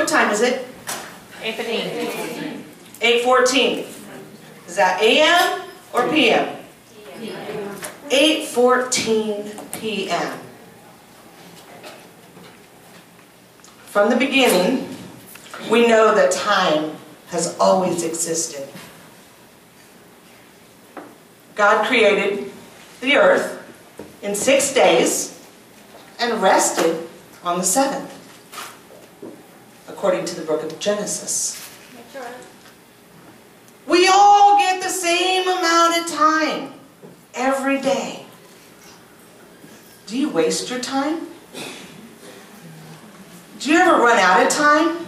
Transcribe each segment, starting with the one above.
What time is it? 8:14. 8:14. Is that AM or PM? 8:14 PM. From the beginning, we know that time has always existed. God created the earth in 6 days and rested on the seventh, according to the book of Genesis. We all get the same amount of time every day. Do you waste your time? Do you ever run out of time?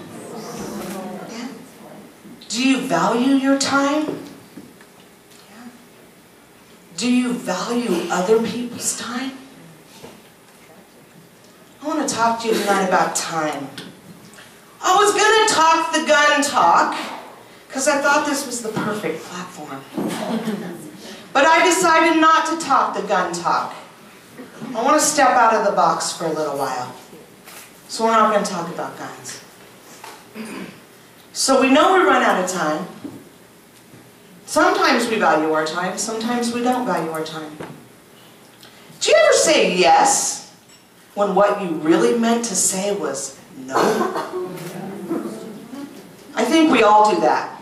Yeah. Do you value your time? Yeah. Do you value other people's time? I want to talk to you tonight about time. I was going to talk the gun talk because I thought this was the perfect platform. But I decided not to talk the gun talk. I want to step out of the box for a little while. So we're not going to talk about guns. So we know we run out of time. Sometimes we value our time, sometimes we don't value our time. Do you ever say yes when what you really meant to say was no? I think we all do that.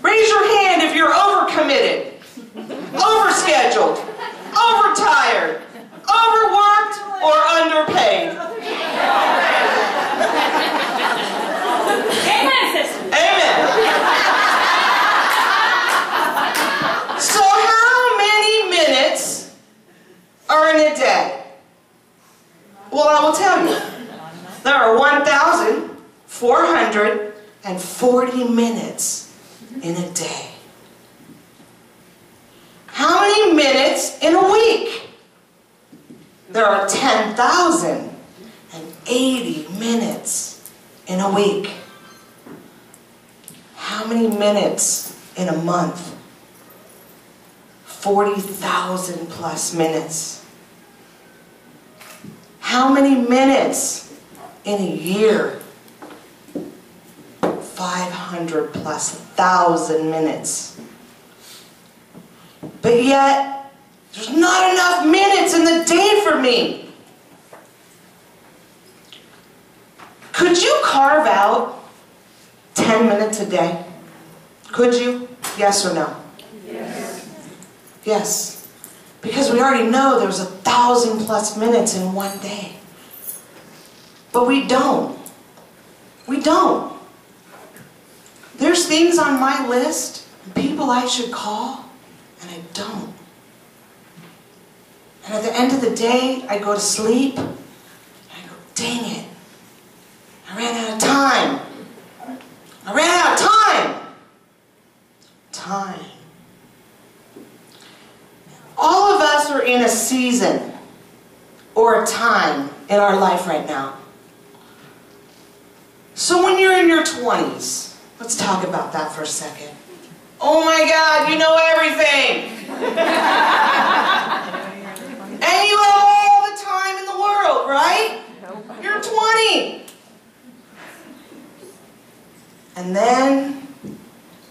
Raise your hand if you're overcommitted, overscheduled, overtired, overworked, or underpaid. Amen, sister. Amen. So how many minutes are in a day? Well, I will tell you. There are 1,440 minutes in a day. How many minutes in a week? There are 10,080 minutes in a week. How many minutes in a month? 40,000 plus minutes. How many minutes in a year? 500 plus thousand minutes. But yet, there's not enough minutes in the day for me. Could you carve out 10 minutes a day? Could you? Yes or no? Yes. Yes. Because we already know there's 1,000 plus minutes in one day. But we don't. We don't. There's things on my list, people I should call, and I don't. And at the end of the day, I go to sleep, and I go, dang it. I ran out of time. I ran out of time. Time. All of us are in a season or a time in our life right now. So when you're in your 20s, let's talk about that for a second. Oh my God, you know everything. And you have all the time in the world, right? You're 20. And then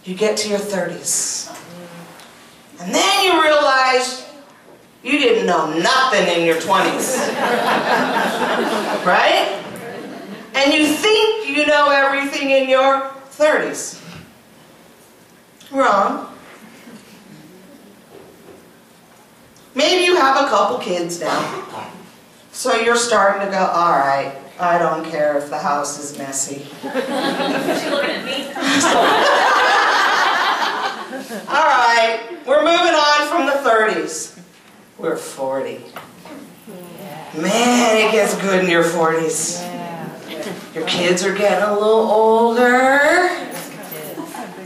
you get to your 30s. And then you realize you didn't know nothing in your 20s. Right? And you think you know everything in your 30s. Wrong. Maybe you have a couple kids now. So you're starting to go, all right, I don't care if the house is messy. She's looking at me. All right, we're moving on from the 30s. We're 40. Man, it gets good in your 40s. Your kids are getting a little older.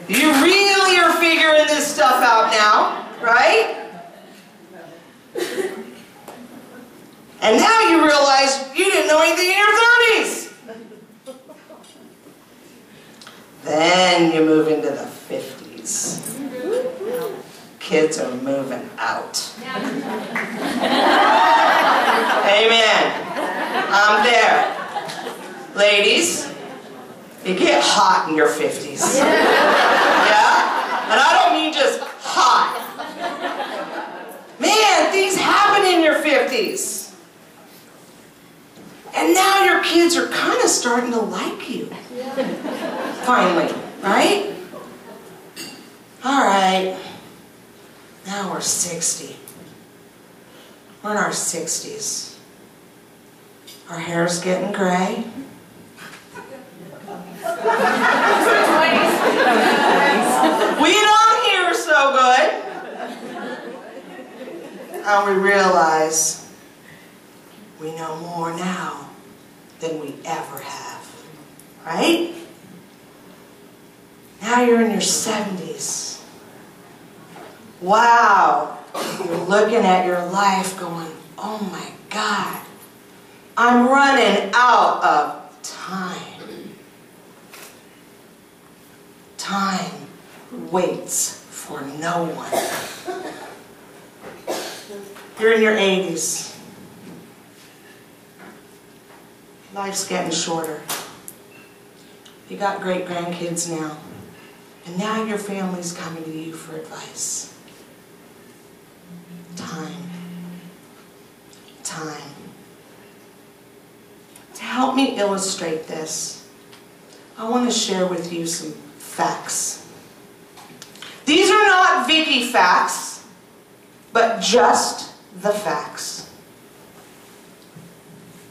You really are figuring this stuff out now, right? And now you realize you didn't know anything in your 30s. Then you move into the 50s. Kids are moving out. Amen. I'm there. Ladies, You get hot in your 50s. Yeah? And I don't mean just hot. Man, things happen in your 50s. And now your kids are kind of starting to like you. Finally, right? All right. Now we're 60. We're in our 60s. Our hair's getting gray. We don't hear so good. And we realize we know more now than we ever have. Right? Now you're in your 70s. Wow. You're looking at your life going, oh my God, I'm running out of time. Time waits for no one. You're in your 80s. Life's getting shorter. You got great grandkids now. And now your family's coming to you for advice. Time. Time. To help me illustrate this, I want to share with you some facts. These are not Vicky facts, but just the facts.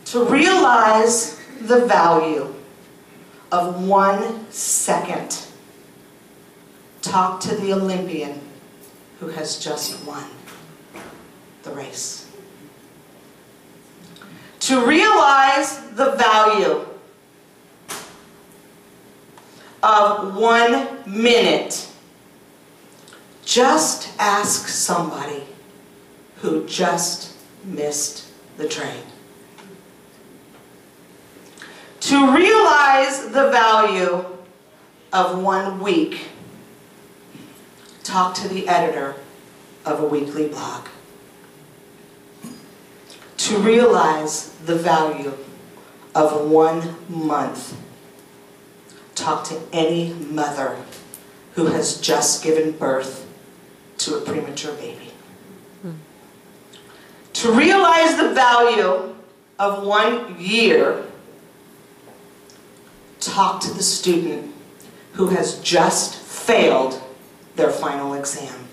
To realize the value of 1 second, talk to the Olympian who has just won the race. To realize the value of 1 minute, just ask somebody who just missed the train. To realize the value of 1 week, talk to the editor of a weekly blog. To realize the value of 1 month, talk to any mother who has just given birth to a premature baby. To realize the value of 1 year, talk to the student who has just failed their final exam.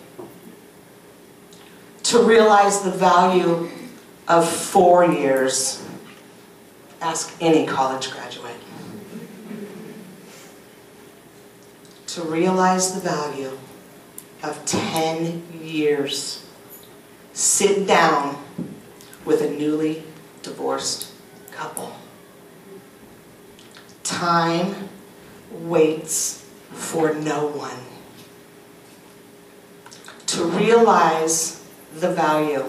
To realize the value of 4 years, ask any college graduate. To realize the value of 10 years, sit down with a newly divorced couple. Time waits for no one. To realize the value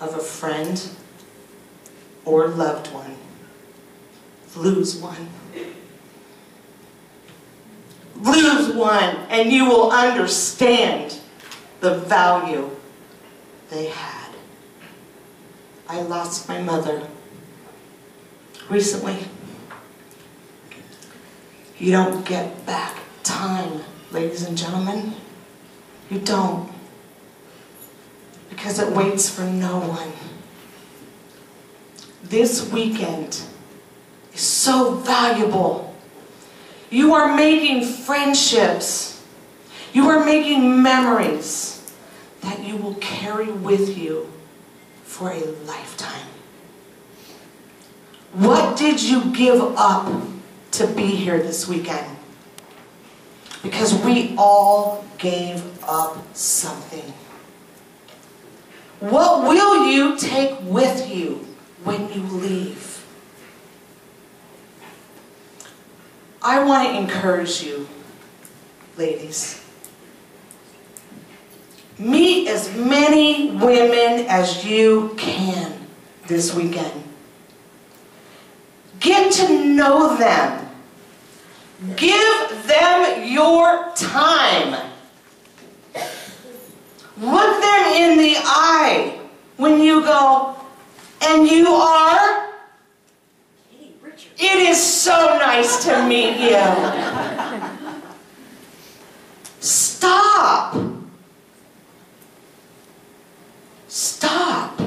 of a friend or loved one, lose one. Lose one, and you will understand the value they had. I lost my mother recently. You don't get back time, ladies and gentlemen. You don't. Because it waits for no one. This weekend is so valuable. You are making friendships. You are making memories that you will carry with you for a lifetime. What did you give up to be here this weekend? Because we all gave up something. What will you take with you when you leave? I want to encourage you, ladies. Meet as many women as you can this weekend. Get to know them. Give them your time. Look them in the eye when you go, and you are? It is so nice to meet you. Stop. Stop.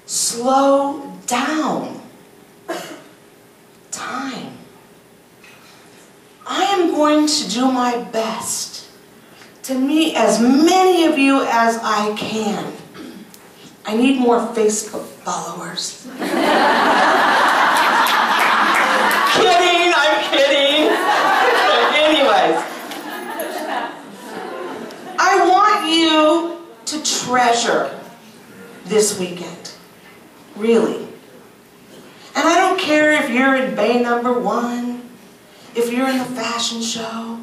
Slow down. Time. I am going to do my best to meet as many of you as I can. I need more Facebook followers. Kidding, I'm kidding. Anyways, I want you to treasure this weekend, really. And I don't care if you're in Bay number 1, if you're in the fashion show,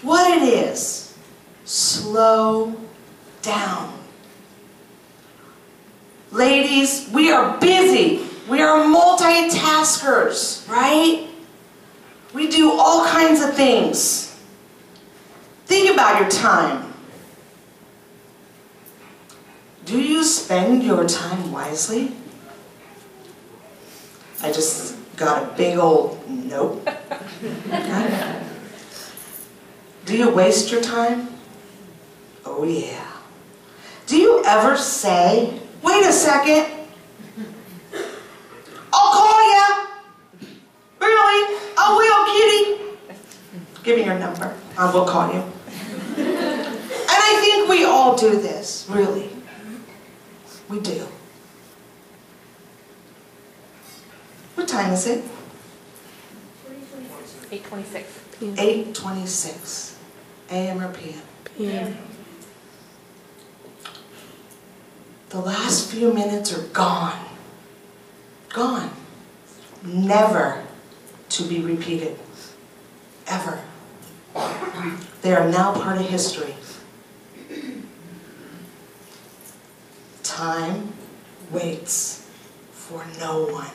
what it is, slow down. Ladies, we are busy. We are multitaskers, right? We do all kinds of things. Think about your time. Do you spend your time wisely? I just got a big old nope. Do you waste your time? Oh yeah. Do you ever say, wait a second, I'll call ya. Really? I will, kitty. Give me your number. I will call you. And I think we all do this, really. We do. What time is it? 8:26. 8:26. AM or PM? PM. The last few minutes are gone. Gone. Never to be repeated. Ever. They are now part of history. Time waits for no one.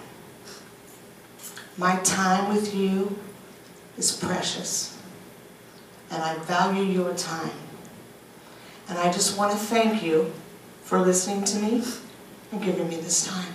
My time with you is precious, and I value your time. And I just want to thank you for listening to me and giving me this time.